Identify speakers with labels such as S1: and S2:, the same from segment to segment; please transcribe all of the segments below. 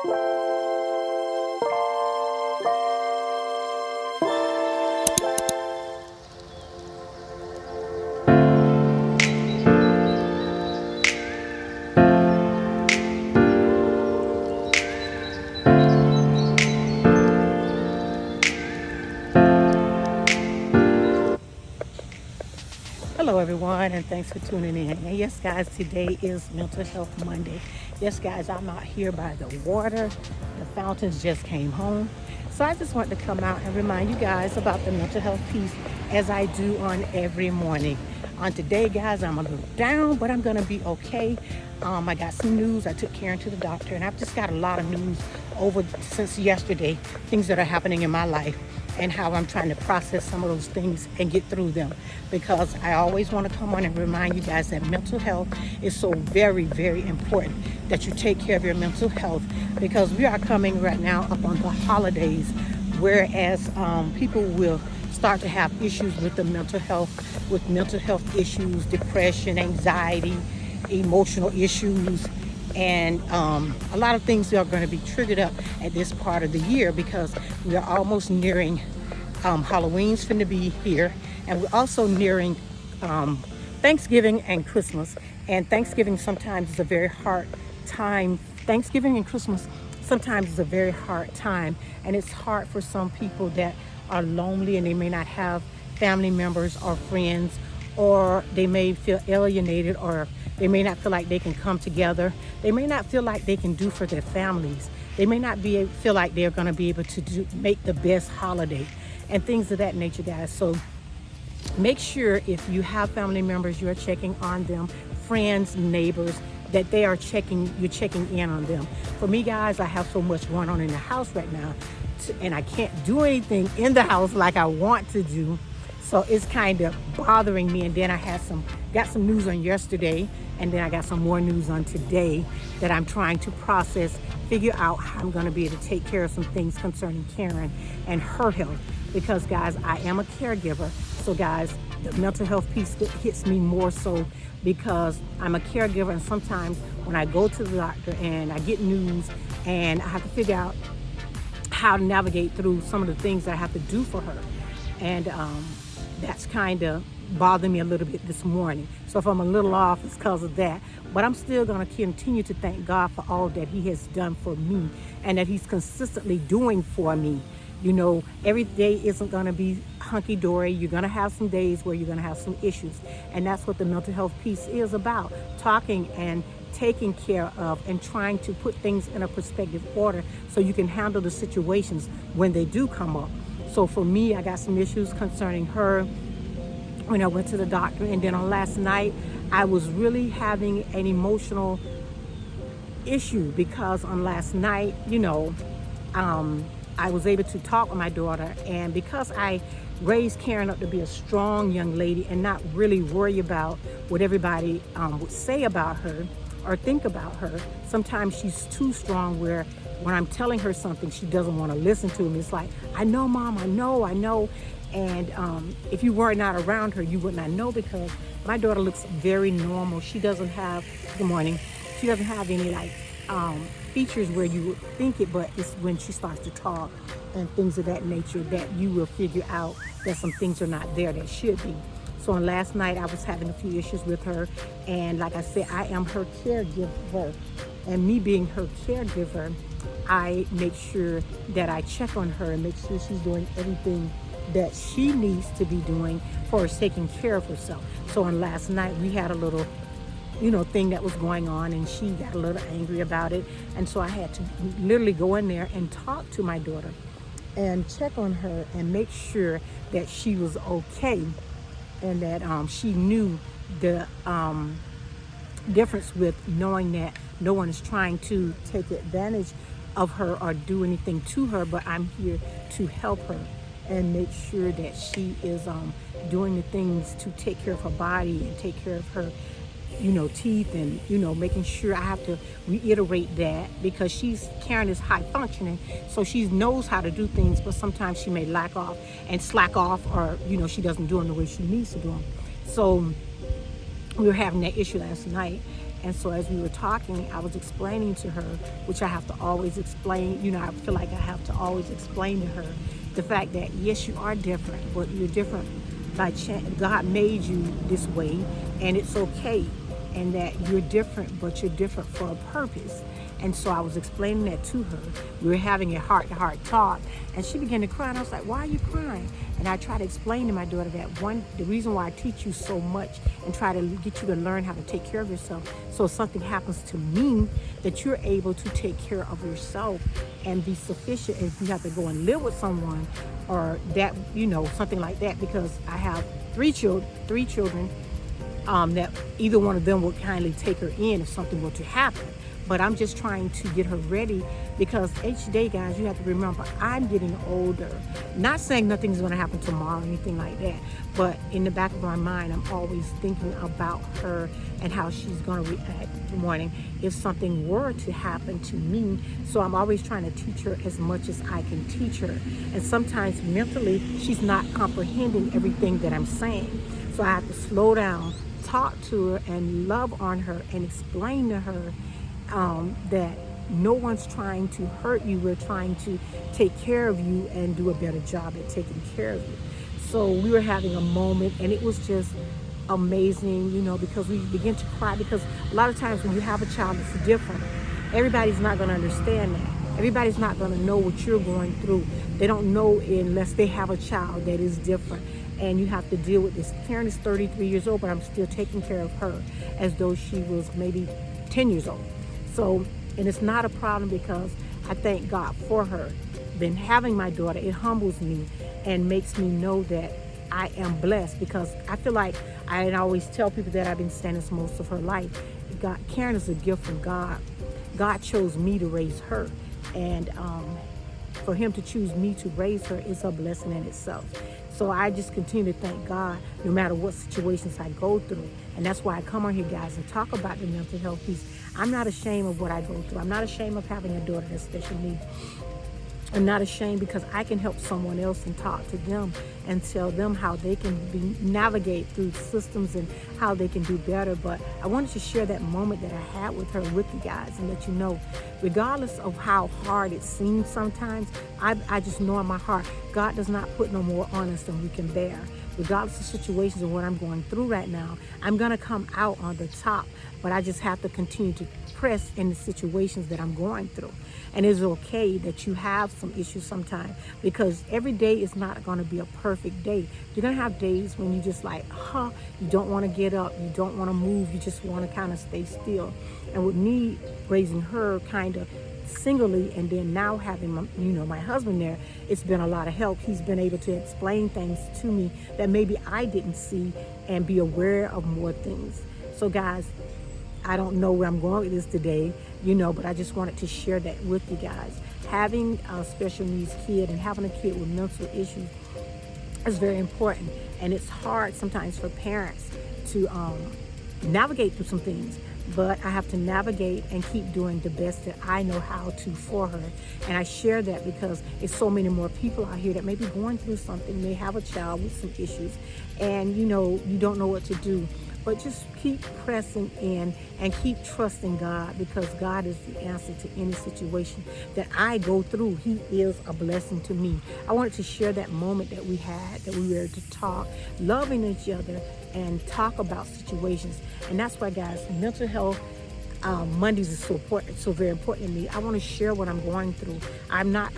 S1: Hello, everyone, and thanks for tuning in. And yes, guys, today is Mental Health Monday. Yes, guys, I'm out here by the water. The fountains just came home. So I just wanted to come out and remind you guys about the mental health piece as I do on every morning. On today, guys, I'm a little down, but I'm going to be okay. I got some news. I took Karen to the doctor, and I've just got a lot of news over since yesterday, things that are happening in my life and how I'm trying to process some of those things and get through them, because I always want to come on and remind you guys that mental health is so very, very important, that you take care of your mental health, because we are coming right now up on the holidays, whereas people will start to have issues with mental health issues, depression, anxiety, emotional issues, and a lot of things are going to be triggered up at this part of the year, because we are almost nearing Halloween's finna be here, and we're also nearing Thanksgiving and Christmas. And Thanksgiving sometimes is a very hard time. Thanksgiving and Christmas sometimes is a very hard time, and it's hard for some people that are lonely and they may not have family members or friends, or they may feel alienated, or they may not feel like they can come together. They may not feel like they can do for their families. They may not feel like they're going to be able to make the best holiday and things of that nature, guys. So make sure if you have family members, you're checking on them, friends, neighbors, that you're checking in on them. For me, guys, I have so much going on in the house right now, and I can't do anything in the house like I want to do. So it's kind of bothering me. And then I got some news on yesterday, and then I got some more news on today that I'm trying to process, figure out how I'm going to be able to take care of some things concerning Karen and her health. Because, guys, I am a caregiver. So, guys, the mental health piece hits me more so because I'm a caregiver. And sometimes when I go to the doctor and I get news and I have to figure out how to navigate through some of the things that I have to do for her. And that's kind of bothering me a little bit this morning. So if I'm a little off, it's because of that. But I'm still going to continue to thank God for all that He has done for me and that He's consistently doing for me. You know, every day isn't going to be hunky-dory. You're going to have some days where you're going to have some issues. And that's what the mental health piece is about, talking and taking care of and trying to put things in a perspective order so you can handle the situations when they do come up. So for me, I got some issues concerning her when I went to the doctor. And then on last night, I was really having an emotional issue because on last night, I was able to talk with my daughter. And because I raised Karen up to be a strong young lady and not really worry about what everybody would say about her or think about her, sometimes she's too strong where when I'm telling her something, she doesn't want to listen to me. It's like, I know, Mom, I know. And if you were not around her, you would not know, because my daughter looks very normal. She doesn't have, good morning, she doesn't have any features where you would think it, but it's when she starts to talk and things of that nature that you will figure out that some things are not there that should be. So on last night, I was having a few issues with her. And like I said, I am her caregiver. And me being her caregiver, I make sure that I check on her and make sure she's doing everything that she needs to be doing for taking care of herself. So on last night, we had a little, thing that was going on, and she got a little angry about it. And so I had to literally go in there and talk to my daughter and check on her and make sure that she was okay, and that she knew the difference with knowing that no one is trying to take advantage of her or do anything to her, but I'm here to help her and make sure that she is doing the things to take care of her body and take care of her teeth, and making sure. I have to reiterate that because Karen is high functioning, so she knows how to do things, but sometimes she may slack off, or she doesn't do them the way she needs to do them. So we were having that issue last night, And so as we were talking, I was explaining to her, which I have to always explain, I feel like I have to always explain to her the fact that yes, you are different, but you're different by chance. God made you this way, and it's okay. And that you're different, but you're different for a purpose. And so I was explaining that to her. We were having a heart-to-heart talk, and she began to cry. And I was like, "Why are you crying?" And I tried to explain to my daughter that the reason why I teach you so much and try to get you to learn how to take care of yourself, so if something happens to me, that you're able to take care of yourself and be sufficient. If you have to go and live with someone, or that, something like that, because I have three children. That either one of them would kindly take her in if something were to happen. But I'm just trying to get her ready, because each day, guys, you have to remember, I'm getting older. Not saying nothing's going to happen tomorrow or anything like that, but in the back of my mind, I'm always thinking about her and how she's going to react in the morning if something were to happen to me. So I'm always trying to teach her as much as I can teach her. And sometimes mentally, she's not comprehending everything that I'm saying. So I have to slow down, talk to her, and love on her, and explain to her that no one's trying to hurt you. We're trying to take care of you and do a better job at taking care of you. So we were having a moment, and it was just amazing, because we begin to cry, because a lot of times when you have a child, it's different. Everybody's not going to understand that. Everybody's not going to know what you're going through. They don't know unless they have a child that is different. And you have to deal with this. Karen is 33 years old, but I'm still taking care of her as though she was maybe 10 years old. So, and it's not a problem, because I thank God for her. Then having my daughter, it humbles me and makes me know that I am blessed, because I feel like I always tell people that I've been saying this most of her life. Karen is a gift from God. God chose me to raise her. And for him to choose me to raise her is a blessing in itself. So I just continue to thank God no matter what situations I go through. And that's why I come on here, guys, and talk about the mental health piece. I'm not ashamed of what I go through. I'm not ashamed of having a daughter that's special needs. I'm not ashamed, because I can help someone else and talk to them and tell them how they can navigate through systems and how they can do better. But I wanted to share that moment that I had with her with you guys, and let you know, regardless of how hard it seems sometimes, I just know in my heart, God does not put no more on us than we can bear. Regardless of situations and what I'm going through right now, I'm going to come out on the top. But I just have to continue to press in the situations that I'm going through. And it's okay that you have some issues sometimes, because every day is not going to be a perfect day. You're going to have days when you just like, you don't want to get up, you don't want to move, you just want to kind of stay still. And with me raising her kind of singly, and then now having my husband there, it's been a lot of help. He's been able to explain things to me that maybe I didn't see, and be aware of more things. So guys, I don't know where I'm going with this today, but I just wanted to share that with you guys. Having a special needs kid and having a kid with mental issues is very important. And it's hard sometimes for parents to navigate through some things. But I have to navigate and keep doing the best that I know how to for her. And I share that because it's so many more people out here that may be going through something, may have a child with some issues, and you don't know what to do. But just keep pressing in and keep trusting God, because God is the answer to any situation that I go through. He is a blessing to me. I wanted to share that moment that we had, that we were to talk, loving each other and talk about situations. And that's why, guys, mental health Mondays is so important, so very important to me. I want to share what I'm going through. I'm not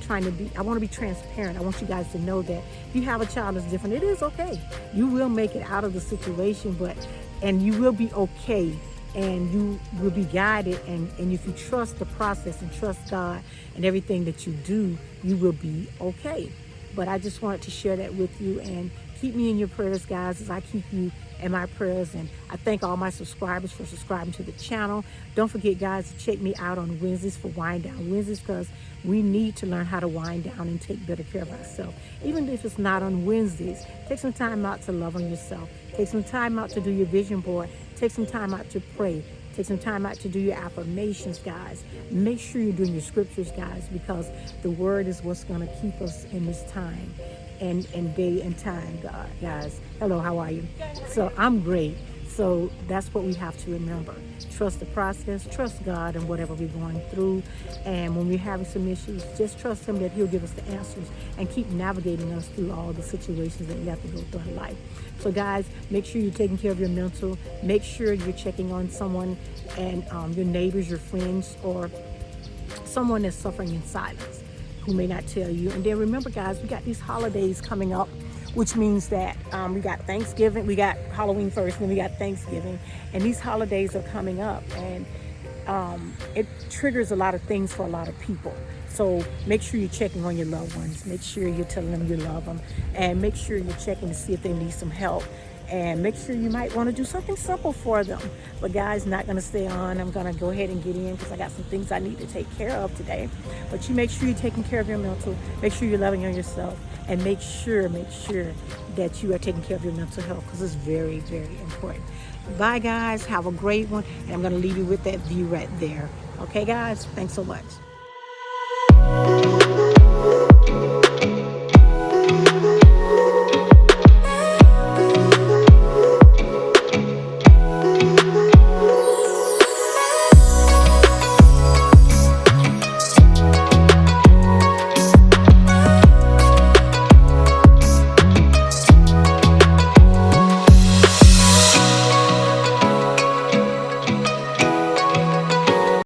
S1: trying to be, I want to be transparent. I want you guys to know that if you have a child that's different, it is okay. You will make it out of the situation, and you will be okay, and you will be guided. And if you trust the process and trust God and everything that you do, you will be okay. But I just wanted to share that with you, and keep me in your prayers, guys, as I keep you in my prayers. And I thank all my subscribers for subscribing to the channel. Don't forget, guys, to check me out on Wednesdays for Wind Down Wednesdays, because we need to learn how to wind down and take better care of ourselves. Even if it's not on Wednesdays, take some time out to love on yourself. Take some time out to do your vision board. Take some time out to pray. Take some time out to do your affirmations, guys. Make sure you're doing your scriptures, guys, because the word is what's going to keep us in this time and day and time, guys. Hello, how are you? So I'm great. So that's what we have to remember. Trust the process, trust God and whatever we're going through. And when we're having some issues, just trust Him that He'll give us the answers and keep navigating us through all the situations that we have to go through in life. So guys, make sure you're taking care of your mental. Make sure you're checking on someone and your neighbors, your friends, or someone that's suffering in silence who may not tell you. And then remember, guys, we got these holidays coming up, which means that we got Thanksgiving, we got Halloween first, and then we got Thanksgiving, and these holidays are coming up, and it triggers a lot of things for a lot of people. So make sure you're checking on your loved ones. Make sure you're telling them you love them, and make sure you're checking to see if they need some help. And make sure you might want to do something simple for them. But guys, not going to stay on. I'm going to go ahead and get in because I got some things I need to take care of today. But you make sure you're taking care of your mental. Make sure you're loving on yourself. And make sure that you are taking care of your mental health because it's very, very important. Bye, guys. Have a great one. And I'm going to leave you with that view right there. Okay, guys? Thanks so much.